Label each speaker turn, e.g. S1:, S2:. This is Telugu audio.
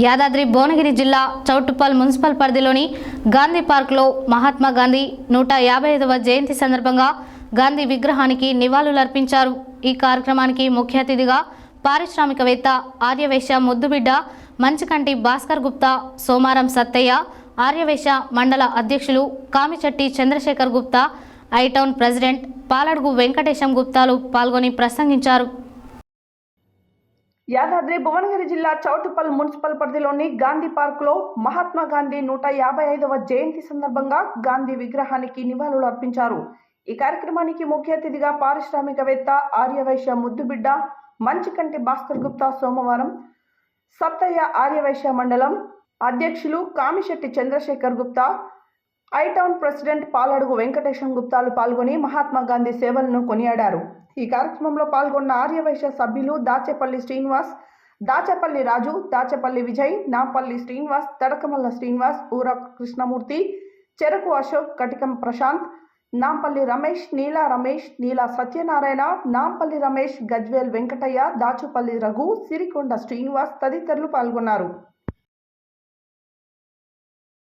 S1: యాదాద్రి భువనగిరి జిల్లా చౌటుప్పల్ మున్సిపల్ పరిధిలోని గాంధీ పార్క్లో మహాత్మా గాంధీ 155వ జయంతి సందర్భంగా గాంధీ విగ్రహానికి నివాళులర్పించారు. ఈ కార్యక్రమానికి ముఖ్య అతిథిగా పారిశ్రామికవేత్త ఆర్యవైశ్య ముద్దుబిడ్డ మంచికంటి భాస్కర్ గుప్తా, సోమారం సత్తయ్య, ఆర్యవైశ్య మండల అధ్యక్షులు కామిచెట్టి చంద్రశేఖర్ గుప్తా, ఐటౌన్ ప్రెసిడెంట్ పాలడుగు వెంకటేశం గుప్తాలు పాల్గొని ప్రసంగించారు.
S2: యాదాద్రి భువనగిరి జిల్లా చౌటుప్పల్ మున్సిపల్ పరిధిలోని గాంధీ పార్క్లో మహాత్మా గాంధీ 155వ జయంతి సందర్భంగా గాంధీ విగ్రహానికి నివాళులు అర్పించారు. ఈ కార్యక్రమానికి ముఖ్య అతిథిగా పారిశ్రామికవేత్త ఆర్యవైశ్య ముద్దుబిడ్డ మంచికంటి భాస్కర్ గుప్తా, సోమవారం సత్తయ్య, ఆర్యవైశ్య మండలం అధ్యక్షులు కామిశెట్టి చంద్రశేఖర్ గుప్తా, ఐటౌన్ ప్రెసిడెంట్ పాలడుగు వెంకటేశం గుప్తాలు పాల్గొని మహాత్మా గాంధీ సేవలను కొనియాడారు. ఈ కార్యక్రమంలో పాల్గొన్న ఆర్యవైశ్య సభ్యులు దాచేపల్లి శ్రీనివాస్, దాచేపల్లి రాజు, దాచేపల్లి విజయ్, నాంపల్లి శ్రీనివాస్, తడకమల్ల శ్రీనివాస్, ఊర కృష్ణమూర్తి, చెరకు అశోక్, కటికం ప్రశాంత్, నాంపల్లి రమేష్, నీలా రమేష్, నీలా సత్యనారాయణ, నాంపల్లి రమేష్, గజ్వేల్ వెంకటయ్య, దాచుపల్లి రఘు, సిరికొండ శ్రీనివాస్ తదితరులు పాల్గొన్నారు.